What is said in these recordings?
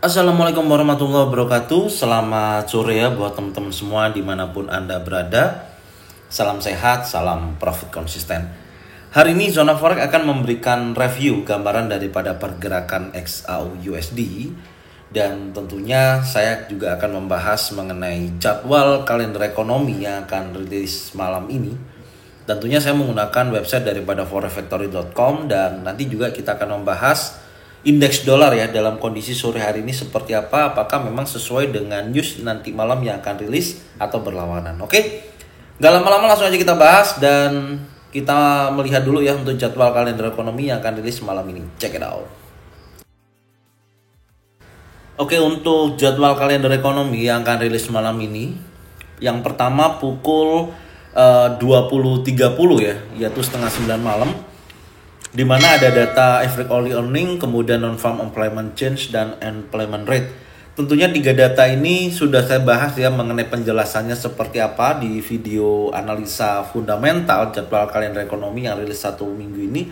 Assalamualaikum warahmatullahi wabarakatuh. Selamat sore ya buat teman-teman semua dimanapun Anda berada. Salam sehat, salam profit konsisten. Hari ini Zona Forex akan memberikan review gambaran daripada pergerakan XAU USD. Dan tentunya saya juga akan membahas mengenai jadwal kalender ekonomi yang akan rilis malam ini. Tentunya saya menggunakan website daripada forexfactory.com dan nanti juga kita akan membahas indeks dolar ya dalam kondisi sore hari ini seperti apa, apakah memang sesuai dengan news nanti malam yang akan rilis atau berlawanan. Oke, gak lama-lama langsung aja kita bahas dan kita melihat dulu ya untuk jadwal kalender ekonomi yang akan rilis malam ini. Check it out. Oke, untuk jadwal kalender ekonomi yang akan rilis malam ini, yang pertama pukul 20.30 ya, yaitu setengah 9 malam, di mana ada data average hourly earning, kemudian non-farm employment change, dan employment rate. Tentunya 3 data ini sudah saya bahas ya mengenai penjelasannya seperti apa di video analisa fundamental jadwal kalender ekonomi yang rilis 1 minggu ini.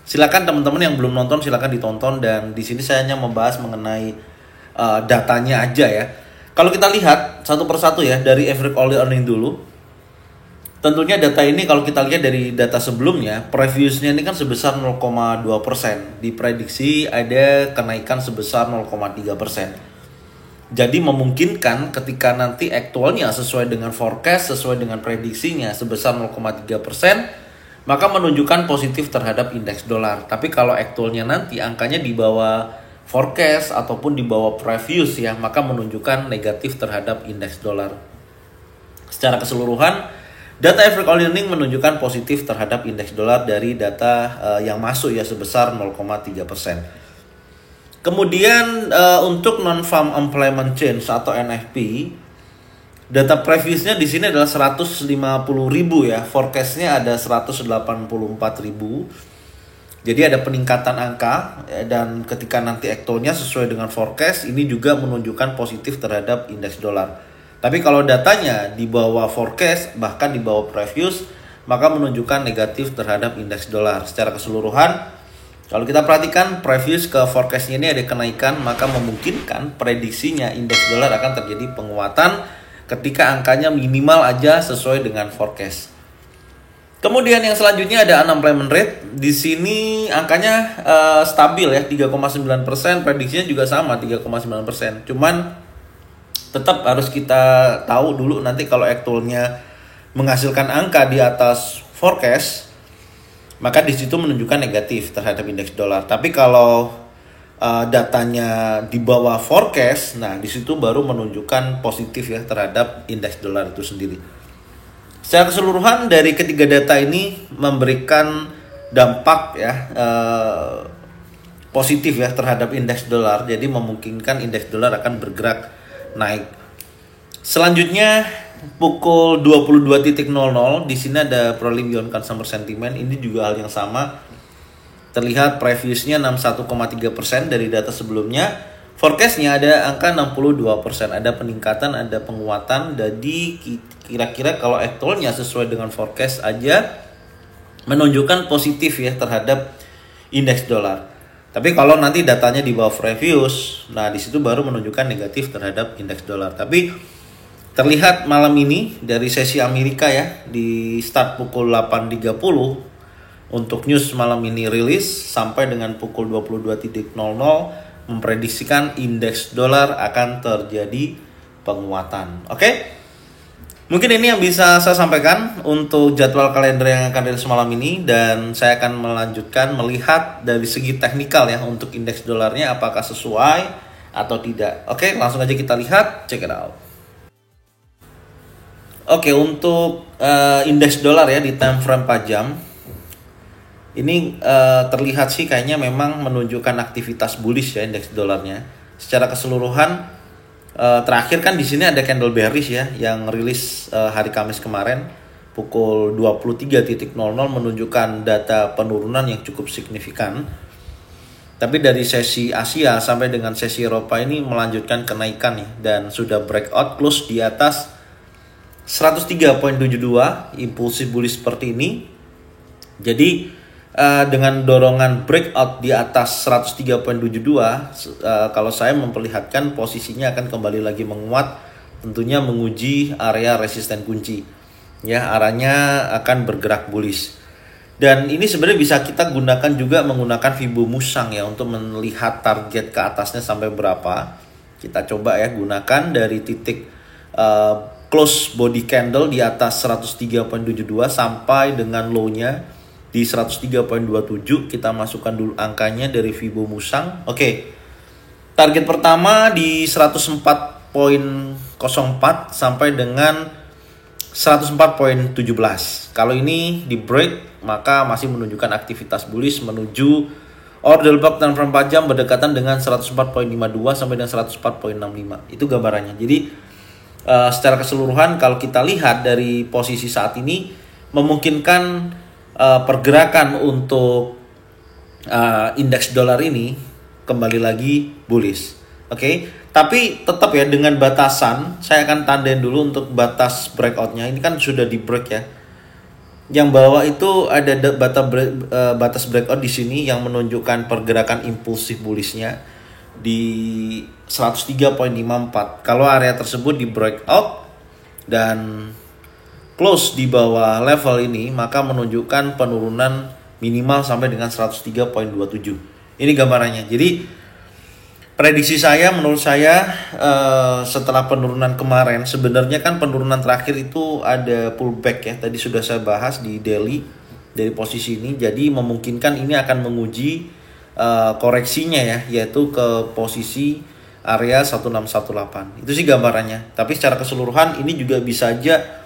Silakan teman-teman yang belum nonton silakan ditonton, dan di sini saya hanya membahas mengenai datanya aja ya. Kalau kita lihat satu persatu ya dari average hourly earning dulu. Tentunya data ini kalau kita lihat dari data sebelumnya, previousnya ini kan sebesar 0,2%. Diprediksi ada kenaikan sebesar 0,3%. Jadi memungkinkan ketika nanti aktualnya sesuai dengan forecast, sesuai dengan prediksinya sebesar 0,3%, maka menunjukkan positif terhadap indeks dolar. Tapi kalau aktualnya nanti angkanya di bawah forecast ataupun di bawah previous ya, maka menunjukkan negatif terhadap indeks dolar. Secara keseluruhan, data average hourly earning menunjukkan positif terhadap indeks dolar dari data yang masuk ya sebesar 0,3%. Kemudian untuk non-farm employment change atau NFP, data previousnya di sini adalah 150.000 ya, forecastnya ada 184.000. Jadi ada peningkatan angka dan ketika nanti aktualnya sesuai dengan forecast, ini juga menunjukkan positif terhadap indeks dolar. Tapi kalau datanya di bawah forecast, bahkan di bawah previous, maka menunjukkan negatif terhadap indeks dolar. Secara keseluruhan, kalau kita perhatikan previous ke forecastnya ini ada kenaikan, maka memungkinkan prediksinya indeks dolar akan terjadi penguatan ketika angkanya minimal aja sesuai dengan forecast. Kemudian yang selanjutnya ada unemployment rate. Di sini angkanya stabil ya, 3,9%, prediksinya juga sama 3,9%. Cuman tetap harus kita tahu dulu nanti kalau aktualnya menghasilkan angka di atas forecast, maka di situ menunjukkan negatif terhadap indeks dolar. Tapi kalau datanya di bawah forecast, nah di situ baru menunjukkan positif ya terhadap indeks dolar itu sendiri. Secara keseluruhan dari ketiga data ini memberikan dampak ya positif ya terhadap indeks dolar. Jadi memungkinkan indeks dolar akan bergerak naik. Selanjutnya pukul 22.00 di sini ada prelim beyond consumer sentiment. Ini juga hal yang sama. Terlihat previousnya 61,3% dari data sebelumnya. Forecastnya ada angka 62%. Ada peningkatan, ada penguatan. Jadi kira-kira kalau aktualnya sesuai dengan forecast aja menunjukkan positif ya terhadap indeks dolar. Tapi kalau nanti datanya di bawah previous, nah di situ baru menunjukkan negatif terhadap indeks dolar. Tapi terlihat malam ini dari sesi Amerika ya, di start pukul 8.30 untuk news malam ini rilis sampai dengan pukul 22.00 memprediksikan indeks dolar akan terjadi penguatan. Oke? Mungkin ini yang bisa saya sampaikan untuk jadwal kalender yang akan rilis malam ini, dan saya akan melanjutkan melihat dari segi teknikal ya untuk indeks dolarnya apakah sesuai atau tidak. Oke, langsung aja kita lihat, check it out. Oke, untuk indeks dolar ya di time frame 4 jam. Ini terlihat sih kayaknya memang menunjukkan aktivitas bullish ya indeks dolarnya. Secara keseluruhan terakhir kan di sini ada candle bearish ya yang rilis hari Kamis kemarin pukul 23.00 menunjukkan data penurunan yang cukup signifikan. Tapi dari sesi Asia sampai dengan sesi Eropa ini melanjutkan kenaikan ya, dan sudah breakout close di atas 103.72 impulsif bullish seperti ini. Jadi dengan dorongan breakout di atas 103.72, kalau saya memperlihatkan posisinya akan kembali lagi menguat, tentunya menguji area resisten kunci. Ya, arahnya akan bergerak bullish. Dan ini sebenarnya bisa kita gunakan juga menggunakan Fibo Musang ya untuk melihat target ke atasnya sampai berapa. Kita coba ya gunakan dari titik close body candle di atas 103.72 sampai dengan low-nya di 103.27. Kita masukkan dulu angkanya dari Fibo Musang. Oke. Target pertama di 104.04 sampai dengan 104.17. Kalau ini di break, maka masih menunjukkan aktivitas bullish menuju order block dan frame 4 jam berdekatan dengan 104.52 sampai dengan 104.65. Itu gambarannya. Jadi secara keseluruhan kalau kita lihat dari posisi saat ini memungkinkan pergerakan untuk indeks dolar ini kembali lagi bullish. Oke. Tapi tetap ya dengan batasan, saya akan tandain dulu untuk batas breakoutnya. Ini kan sudah di break ya. Yang bawah itu ada batas breakout di sini yang menunjukkan pergerakan impulsif bullishnya di 103.54. Kalau area tersebut di breakout dan close di bawah level ini, maka menunjukkan penurunan minimal sampai dengan 103.27. Ini gambarannya. Jadi prediksi saya, menurut saya setelah penurunan kemarin, sebenarnya kan penurunan terakhir itu ada pullback ya. Tadi sudah saya bahas di daily dari posisi ini. Jadi memungkinkan ini akan menguji koreksinya ya, yaitu ke posisi area 1618. Itu sih gambarannya. Tapi secara keseluruhan ini juga bisa aja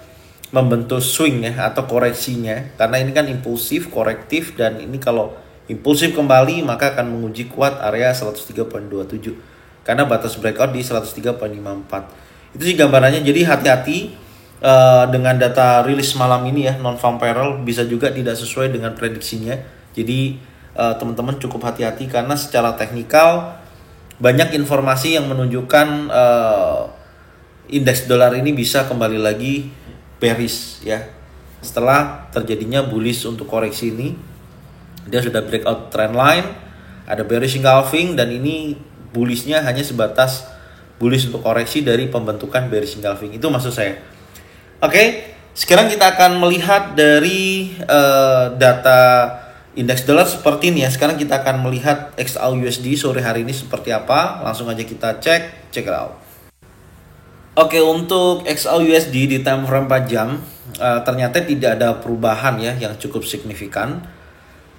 membentuk swing ya atau koreksinya. Karena ini kan impulsif, korektif, dan ini kalau impulsif kembali maka akan menguji kuat area 103.27 karena batas breakout di 103.54. Itu sih gambarannya. Jadi hati-hati dengan data rilis malam ini ya, non-farm payroll bisa juga tidak sesuai dengan prediksinya. Jadi teman-teman cukup hati-hati karena secara teknikal banyak informasi yang menunjukkan indeks dolar ini bisa kembali lagi bearish ya. Setelah terjadinya bullish untuk koreksi ini, dia sudah breakout trend line, ada bearish engulfing, dan ini bullishnya hanya sebatas bullish untuk koreksi dari pembentukan bearish engulfing. Itu maksud saya. Oke, sekarang kita akan melihat dari data indeks dolar seperti ini ya. Sekarang kita akan melihat XAUUSD sore hari ini seperti apa. Langsung aja kita check it out. Oke, untuk XAUUSD di time frame 4 jam ternyata tidak ada perubahan ya yang cukup signifikan.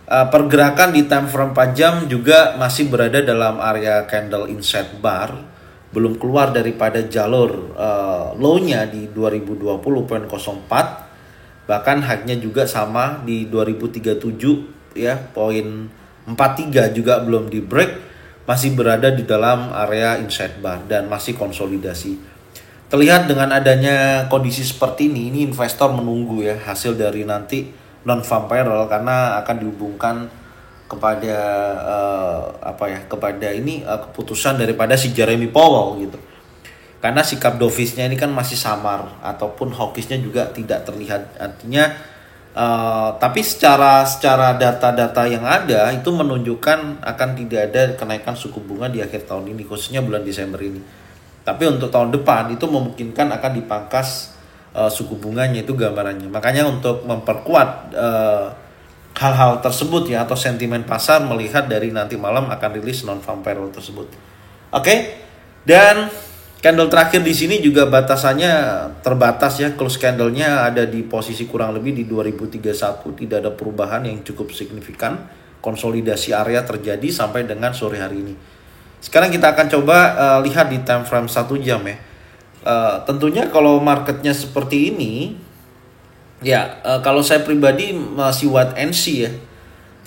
Pergerakan di time frame 4 jam juga masih berada dalam area candle inside bar, belum keluar daripada jalur low-nya di 2020.04, bahkan high-nya juga sama di 2037 ya, poin 43 juga belum di break, masih berada di dalam area inside bar dan masih konsolidasi. Terlihat dengan adanya kondisi seperti ini investor menunggu ya hasil dari nanti non-farm payroll karena akan dihubungkan kepada kepada ini keputusan daripada si Jeremy Powell gitu. Karena sikap dovish-nya ini kan masih samar ataupun hawkish-nya juga tidak terlihat. Artinya tapi secara data-data yang ada itu menunjukkan akan tidak ada kenaikan suku bunga di akhir tahun ini, khususnya bulan Desember ini. Tapi untuk tahun depan itu memungkinkan akan dipangkas suku bunganya, itu gambarannya. Makanya untuk memperkuat hal-hal tersebut ya atau sentimen pasar melihat dari nanti malam akan rilis non-farm payroll tersebut. Oke. Dan candle terakhir di sini juga batasannya terbatas ya. Close candle-nya ada di posisi kurang lebih di 2031, tidak ada perubahan yang cukup signifikan. Konsolidasi area terjadi sampai dengan sore hari ini. Sekarang kita akan coba lihat di time frame 1 jam ya. Tentunya kalau marketnya seperti ini ya, kalau saya pribadi masih wait and see ya,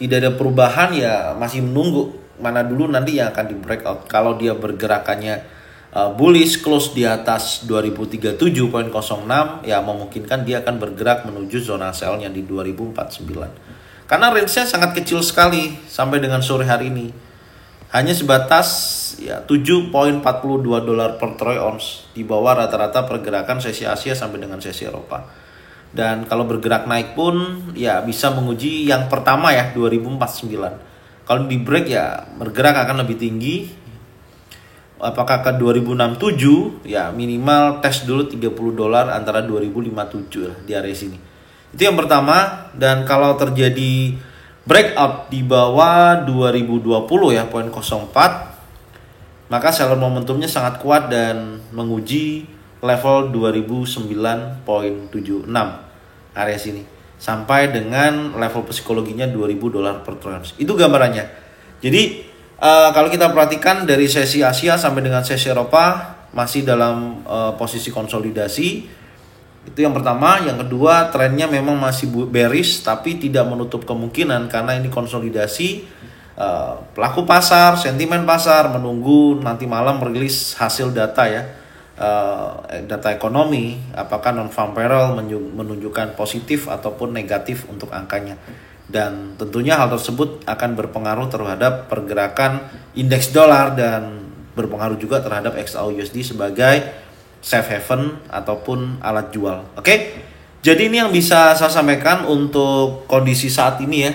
tidak ada perubahan ya, masih menunggu mana dulu nanti yang akan di breakout. Kalau dia bergerakannya bullish close di atas 2037.06 ya, memungkinkan dia akan bergerak menuju zona sell-nya di 2049 karena range-nya sangat kecil sekali sampai dengan sore hari ini, hanya sebatas ya $7.42 per troy ounce, di bawah rata-rata pergerakan sesi Asia sampai dengan sesi Eropa. Dan kalau bergerak naik pun ya bisa menguji yang pertama ya 2049. Kalau di break ya bergerak akan lebih tinggi. Apakah ke 2067 ya minimal tes dulu $30 antara 2057 lah di area sini. Itu yang pertama. Dan kalau terjadi breakout di bawah 2020 ya 0.04, maka seller momentumnya sangat kuat dan menguji level 2009.76 area sini sampai dengan level psikologinya $2.000 per troy ounce. Itu gambarannya. Jadi kalau kita perhatikan dari sesi Asia sampai dengan sesi Eropa masih dalam posisi konsolidasi. Itu yang pertama. Yang kedua, trennya memang masih bearish tapi tidak menutup kemungkinan karena ini konsolidasi. Pelaku pasar, sentimen pasar menunggu nanti malam rilis hasil data ya, data ekonomi, apakah non-farm payroll menunjukkan positif ataupun negatif untuk angkanya. Dan tentunya hal tersebut akan berpengaruh terhadap pergerakan indeks dolar dan berpengaruh juga terhadap XAUUSD sebagai safe haven ataupun alat jual. Oke. Jadi ini yang bisa saya sampaikan untuk kondisi saat ini ya,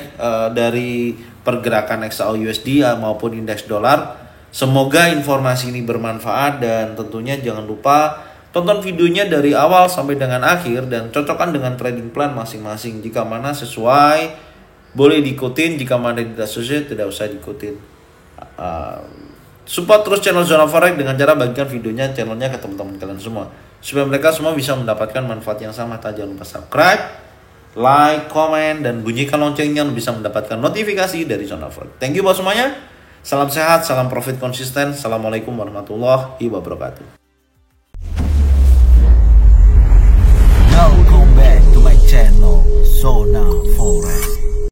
dari pergerakan XAUUSD maupun indeks dolar. Semoga informasi ini bermanfaat dan tentunya jangan lupa tonton videonya dari awal sampai dengan akhir dan cocokkan dengan trading plan masing-masing. Jika mana sesuai boleh diikutin, jika mana tidak sesuai tidak usah diikutin. Support terus channel Zona Forex dengan cara bagikan videonya, channelnya ke teman-teman kalian semua supaya mereka semua bisa mendapatkan manfaat yang sama. Jangan lupa subscribe, like, komen, dan bunyikan loncengnya untuk bisa mendapatkan notifikasi dari Zona Forex. Thank you buat semuanya. Salam sehat, salam profit konsisten. Assalamualaikum warahmatullahi wabarakatuh.